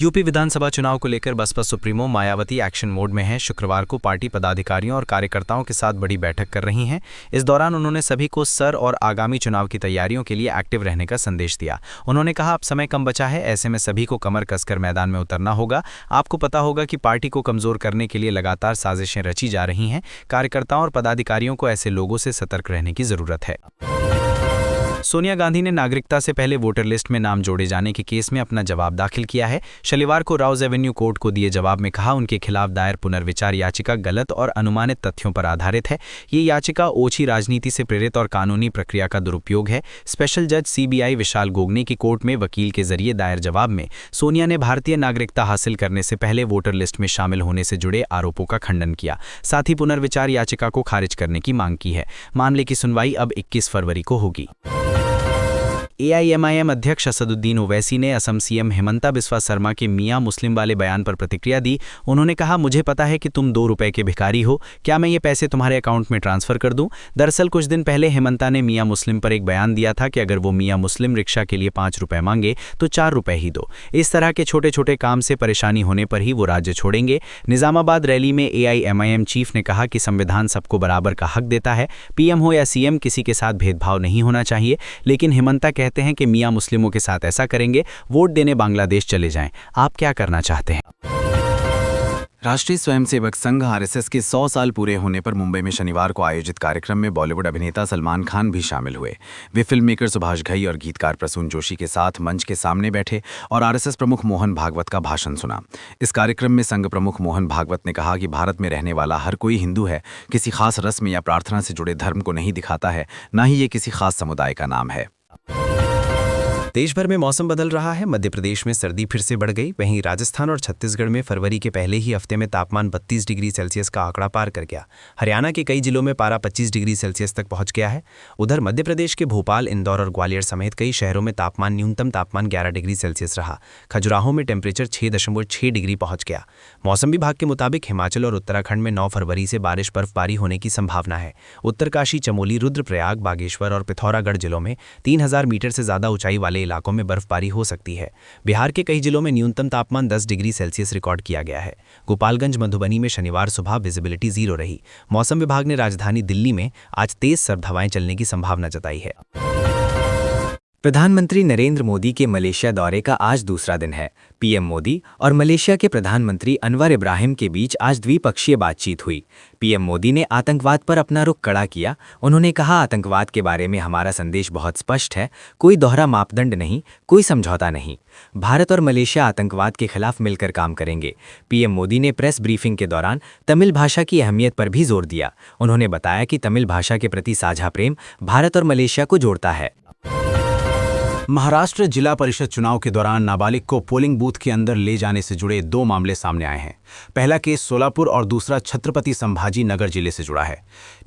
UP विधानसभा चुनाव को लेकर बसपा सुप्रीमो मायावती एक्शन मोड में है। शुक्रवार को पार्टी पदाधिकारियों और कार्यकर्ताओं के साथ बड़ी बैठक कर रही हैं। इस दौरान उन्होंने सभी को सर और आगामी चुनाव की तैयारियों के लिए एक्टिव रहने का संदेश दिया। उन्होंने कहा, अब समय कम बचा है, ऐसे में सभी को कमर कसकर मैदान में उतरना होगा। आपको पता होगा कि पार्टी को कमजोर करने के लिए लगातार साजिशें रची जा रही हैं। कार्यकर्ताओं और पदाधिकारियों को ऐसे लोगों से सतर्क रहने की जरूरत है। सोनिया गांधी ने नागरिकता से पहले वोटर लिस्ट में नाम जोड़े जाने के केस में अपना जवाब दाखिल किया है। शनिवार को राउज एवेन्यू कोर्ट को दिए जवाब में कहा, उनके खिलाफ दायर पुनर्विचार याचिका गलत और अनुमानित तथ्यों पर आधारित है। ये याचिका ओछी राजनीति से प्रेरित और कानूनी प्रक्रिया का दुरुपयोग है। स्पेशल जज सीबीआई विशाल गोगने की कोर्ट में वकील के जरिए दायर जवाब में सोनिया ने भारतीय नागरिकता हासिल करने से पहले वोटर लिस्ट में शामिल होने से जुड़े आरोपों का खंडन किया। साथ ही पुनर्विचार याचिका को खारिज करने की मांग की है। मामले की सुनवाई अब 21 फरवरी को होगी। एआईएमआईएम अध्यक्ष असदुद्दीन ओवैसी ने असम सीएम हिमंता बिस्वा शर्मा के मियां मुस्लिम वाले बयान पर प्रतिक्रिया दी। उन्होंने कहा, मुझे पता है कि तुम 2 रुपए के भिखारी हो, क्या मैं ये पैसे तुम्हारे अकाउंट में ट्रांसफर कर दूं? दरअसल कुछ दिन पहले हिमंता ने मियां मुस्लिम पर एक बयान दिया था कि अगर वो मियां मुस्लिम रिक्शा के लिए 5 रुपए मांगे तो 4 रुपए ही दो। इस तरह के छोटे छोटे काम से परेशानी होने पर ही वो राज्य छोड़ेंगे। निजामाबाद रैली में एआईएमआईएम चीफ ने कहा कि संविधान सबको बराबर का हक देता है, पीएम हो या सीएम, किसी के साथ भेदभाव नहीं होना चाहिए। लेकिन हिमंता कहते हैं कि मियां मुस्लिमों के साथ ऐसा करेंगे, वोट देने बांग्लादेश चले जाएं। आप क्या करना चाहते हैं? राष्ट्रीय स्वयंसेवक संघ आरएसएस के 100 साल पूरे होने पर मुंबई में शनिवार को आयोजित कार्यक्रम में बॉलीवुड अभिनेता सलमान खान भी शामिल हुए। वे फिल्म मेकर सुभाष घई और गीतकार प्रसून जोशी के साथ मंच के सामने बैठे और आरएसएस प्रमुख मोहन भागवत का भाषण सुना। इस कार्यक्रम में संघ प्रमुख मोहन भागवत ने कहा कि भारत में रहने वाला हर कोई हिंदू है, किसी खास रस्म या प्रार्थना से जुड़े धर्म को नहीं दिखाता है, न ही ये किसी खास समुदाय का नाम है। देश भर में मौसम बदल रहा है। मध्य प्रदेश में सर्दी फिर से बढ़ गई। वहीं राजस्थान और छत्तीसगढ़ में फरवरी के पहले ही हफ्ते में तापमान 32 डिग्री सेल्सियस का आंकड़ा पार कर गया। हरियाणा के कई जिलों में पारा 25 डिग्री सेल्सियस तक पहुंच गया है। उधर मध्य प्रदेश के भोपाल, इंदौर और ग्वालियर समेत कई शहरों में न्यूनतम तापमान 11 डिग्री सेल्सियस रहा। खजुराहो में टेम्परेचर 6.6 डिग्री पहुंच गया। मौसम विभाग के मुताबिक हिमाचल और उत्तराखंड में 9 फरवरी से बारिश बर्फबारी होने की संभावना है। उत्तरकाशी, चमोली, रुद्रप्रयाग, बागेश्वर और पिथौरागढ़ जिलों में 3000 मीटर से ज्यादा ऊंचाई वाले इलाकों में बर्फबारी हो सकती है। बिहार के कई जिलों में न्यूनतम तापमान 10 डिग्री सेल्सियस रिकॉर्ड किया गया है। गोपालगंज, मधुबनी में शनिवार सुबह विजिबिलिटी 0 रही। मौसम विभाग ने राजधानी दिल्ली में आज तेज सर्द हवाएं चलने की संभावना जताई है। प्रधानमंत्री नरेंद्र मोदी के मलेशिया दौरे का आज दूसरा दिन है। पीएम मोदी और मलेशिया के प्रधानमंत्री अनवर इब्राहिम के बीच आज द्विपक्षीय बातचीत हुई। पीएम मोदी ने आतंकवाद पर अपना रुख कड़ा किया। उन्होंने कहा, आतंकवाद के बारे में हमारा संदेश बहुत स्पष्ट है, कोई दोहरा मापदंड नहीं, कोई समझौता नहीं। भारत और मलेशिया आतंकवाद के खिलाफ मिलकर काम करेंगे। पीएम मोदी ने प्रेस ब्रीफिंग के दौरान तमिल भाषा की अहमियत पर भी जोर दिया। उन्होंने बताया कि तमिल भाषा के प्रति साझा प्रेम भारत और मलेशिया को जोड़ता है। महाराष्ट्र जिला परिषद चुनाव के दौरान नाबालिग को पोलिंग बूथ के अंदर ले जाने से जुड़े 2 मामले सामने आए हैं। पहला केस सोलापुर और दूसरा छत्रपति संभाजी नगर जिले से जुड़ा है।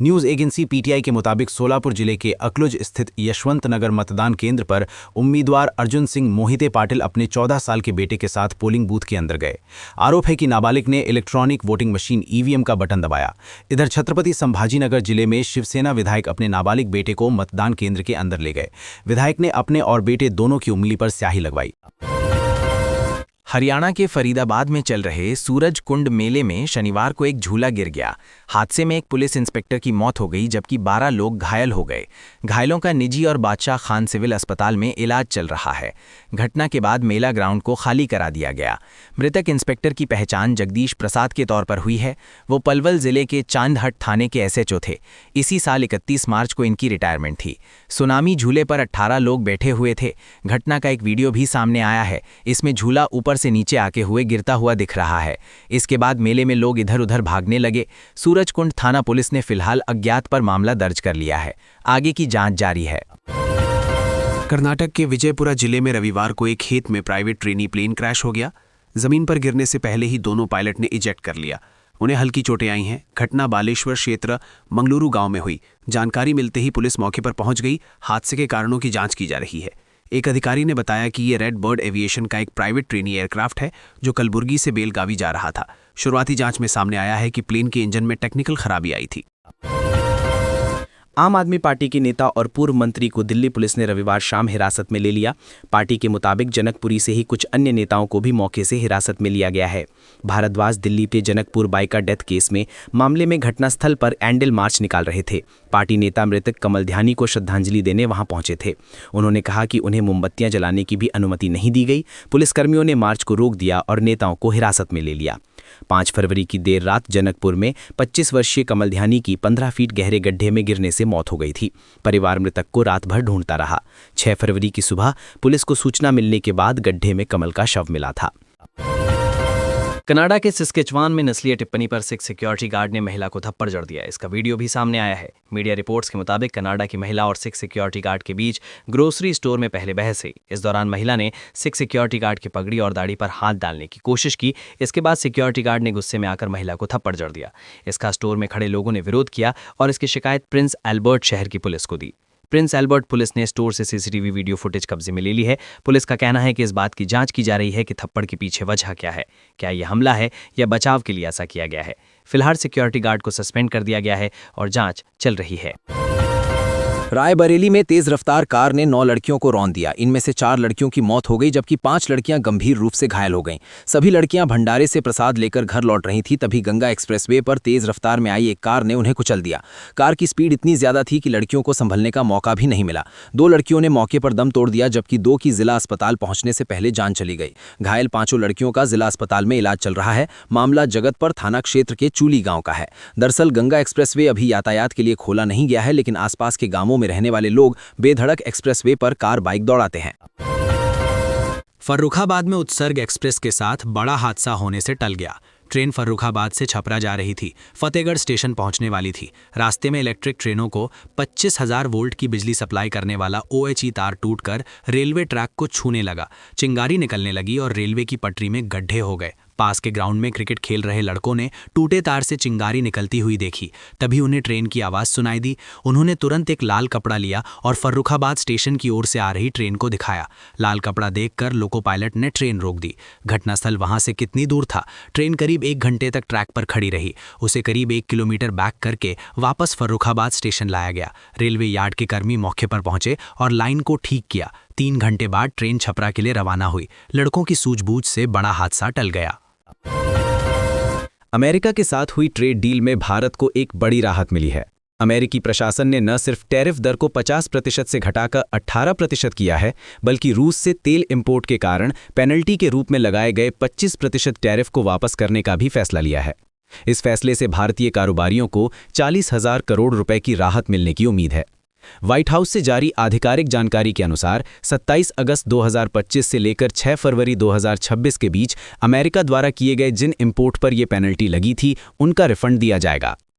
न्यूज़ एजेंसी पीटीआई के मुताबिक सोलापुर जिले के अकलुज स्थित यशवंत नगर मतदान केंद्र पर उम्मीदवार अर्जुन सिंह मोहिते पाटिल अपने 14 साल के बेटे के साथ पोलिंग बूथ के अंदर गए। आरोप है कि नाबालिग ने इलेक्ट्रॉनिक वोटिंग मशीन ईवीएम का बटन दबाया। इधर छत्रपति संभाजी नगर जिले में शिवसेना विधायक अपने नाबालिग बेटे को मतदान केंद्र के अंदर ले गए। विधायक ने अपने और बेटे दोनों की उंगली पर स्याही लगवाई। हरियाणा के फरीदाबाद में चल रहे सूरज कुंड मेले में शनिवार को एक झूला गिर गया। हादसे में एक पुलिस इंस्पेक्टर की मौत हो गई, जबकि 12 लोग घायल हो गए। घायलों का निजी और बादशाह खान सिविल अस्पताल में इलाज चल रहा है। घटना के बाद मेला ग्राउंड को खाली करा दिया गया। मृतक इंस्पेक्टर की पहचान जगदीश प्रसाद के तौर पर हुई है। वो पलवल जिले के चांदहट थाने के एसएचओ थे। इसी साल 31 मार्च को इनकी रिटायरमेंट थी। सुनामी झूले पर 18 लोग बैठे हुए थे। घटना का एक वीडियो भी सामने आया है। इसमें झूला ऊपर से नीचे आके हुए गिरता हुआ दिख रहा है। इसके बाद मेले में लोग इधर उधर भागने लगे। सूरजकुंड थाना पुलिस ने फिलहाल अज्ञात पर मामला दर्ज कर लिया है। आगे की जांच जारी है। कर्नाटक के विजयपुरा जिले में रविवार को एक खेत में प्राइवेट ट्रेनी प्लेन क्रैश हो गया। जमीन पर गिरने से पहले ही दोनों पायलट ने इजेक्ट कर लिया। उन्हें हल्की चोटें आई हैं। घटना बालेश्वर क्षेत्र मंगलुरु गांव में हुई। जानकारी मिलते ही पुलिस मौके पर पहुंच गई। हादसे के कारणों की जांच की जा रही है। एक अधिकारी ने बताया कि ये रेड बर्ड एविएशन का एक प्राइवेट ट्रेनी एयरक्राफ्ट है जो कलबुर्गी से बेलगावी जा रहा था। शुरुआती जांच में सामने आया है कि प्लेन के इंजन में टेक्निकल खराबी आई थी। आम आदमी पार्टी के नेता और पूर्व मंत्री को दिल्ली पुलिस ने रविवार शाम हिरासत में ले लिया। पार्टी के मुताबिक जनकपुरी से ही कुछ अन्य नेताओं को भी मौके से हिरासत में लिया गया है। भारद्वाज दिल्ली के जनकपुर बाइका डेथ केस में मामले में घटनास्थल पर एंडल मार्च निकाल रहे थे। पार्टी नेता मृतक कमल ध्यानी को श्रद्धांजलि देने वहां पहुंचे थे। उन्होंने कहा कि उन्हें मोमबत्तियां जलाने की भी अनुमति नहीं दी गई। पुलिसकर्मियों ने मार्च को रोक दिया और नेताओं को हिरासत में ले लिया। 5 फरवरी की देर रात जनकपुर में 25 वर्षीय कमल ध्यानी की 15 फीट गहरे गड्ढे में गिरने से मौत हो गई थी। परिवार मृतक को रात भर ढूंढता रहा। 6 फरवरी की सुबह पुलिस को सूचना मिलने के बाद गड्ढे में कमल का शव मिला था। कनाडा के सिस्केचवान में नस्लीय टिप्पणी पर सिख सिक्योरिटी गार्ड ने महिला को थप्पड़ जड़ दिया। इसका वीडियो भी सामने आया है। मीडिया रिपोर्ट्स के मुताबिक कनाडा की महिला और सिख सिक्योरिटी गार्ड के बीच ग्रोसरी स्टोर में पहले बहस हुई। इस दौरान महिला ने सिख सिक्योरिटी गार्ड की पगड़ी और दाढ़ी पर हाथ डालने की कोशिश की। इसके बाद सिक्योरिटी गार्ड ने गुस्से में आकर महिला को थप्पड़ जड़ दिया। इसका स्टोर में खड़े लोगों ने विरोध किया और इसकी शिकायत प्रिंस एल्बर्ट शहर की पुलिस को दी। प्रिंस एल्बर्ट पुलिस ने स्टोर से सीसीटीवी वीडियो फुटेज कब्जे में ले ली है। पुलिस का कहना है कि इस बात की जांच की जा रही है कि थप्पड़ के पीछे वजह क्या है। क्या यह हमला है या बचाव के लिए ऐसा किया गया है। फिलहाल सिक्योरिटी गार्ड को सस्पेंड कर दिया गया है और जांच चल रही है। रायबरेली में तेज रफ्तार कार ने 9 लड़कियों को रौंद दिया। इनमें से 4 लड़कियों की मौत हो गई जबकि 5 लड़कियां गंभीर रूप से घायल हो गईं। सभी लड़कियां भंडारे से प्रसाद लेकर घर लौट रही थीं, तभी गंगा एक्सप्रेसवे पर तेज रफ्तार में आई एक कार ने उन्हें कुचल दिया। कार की स्पीड इतनी ज्यादा थी कि लड़कियों को संभलने का मौका भी नहीं मिला। 2 लड़कियों ने मौके पर दम तोड़ दिया जबकि 2 की जिला अस्पताल पहुंचने से पहले जान चली गई। घायल 5 लड़कियों का जिला अस्पताल में इलाज चल रहा है। मामला जगतपुर थाना क्षेत्र के चूली गांव का है। दरअसल गंगा एक्सप्रेसवे अभी यातायात के लिए खोला नहीं गया है, लेकिन आसपास के गांवों में रहने वाले लोग बेधड़क एक्सप्रेसवे पर कार बाइक दौड़ाते हैं। फर्रुखाबाद में उत्सर्ग एक्सप्रेस के साथ बड़ा हादसा होने से टल गया। ट्रेन फर्रुखाबाद से छपरा जा रही थी। फतेहगढ़ स्टेशन पहुंचने वाली थी। रास्ते में इलेक्ट्रिक ट्रेनों को 25,000 वोल्ट की बिजली सप्लाई करने वाला OHE तार टूटकर रेलवे ट्रैक को छूने लगा। चिंगारी निकलने लगी और रेलवे की पटरी में गड्ढे हो गए। पास के ग्राउंड में क्रिकेट खेल रहे लड़कों ने टूटे तार से चिंगारी निकलती हुई देखी। तभी उन्हें ट्रेन की आवाज़ सुनाई दी। उन्होंने तुरंत एक लाल कपड़ा लिया और फर्रुखाबाद स्टेशन की ओर से आ रही ट्रेन को दिखाया। लाल कपड़ा देखकर लोको पायलट ने ट्रेन रोक दी। घटनास्थल वहां से कितनी दूर था? ट्रेन करीब 1 घंटे तक ट्रैक पर खड़ी रही। उसे करीब 1 किलोमीटर बैक करके वापस फर्रुखाबाद स्टेशन लाया गया। रेलवे यार्ड के कर्मी मौके पर पहुंचे और लाइन को ठीक किया। 3 घंटे बाद ट्रेन छपरा के लिए रवाना हुई। लड़कों की सूझबूझ से बड़ा हादसा टल गया। अमेरिका के साथ हुई ट्रेड डील में भारत को एक बड़ी राहत मिली है। अमेरिकी प्रशासन ने न सिर्फ टैरिफ दर को 50% से घटाकर 18% किया है, बल्कि रूस से तेल इंपोर्ट के कारण पेनल्टी के रूप में लगाए गए 25% टैरिफ को वापस करने का भी फैसला लिया है। इस फैसले से भारतीय कारोबारियों को 40,000 करोड़ रुपए की राहत मिलने की उम्मीद है। व्हाइट हाउस से जारी आधिकारिक जानकारी के अनुसार 27 अगस्त 2025 से लेकर 6 फरवरी 2026 के बीच अमेरिका द्वारा किए गए जिन इंपोर्ट पर यह पेनल्टी लगी थी, उनका रिफंड दिया जाएगा।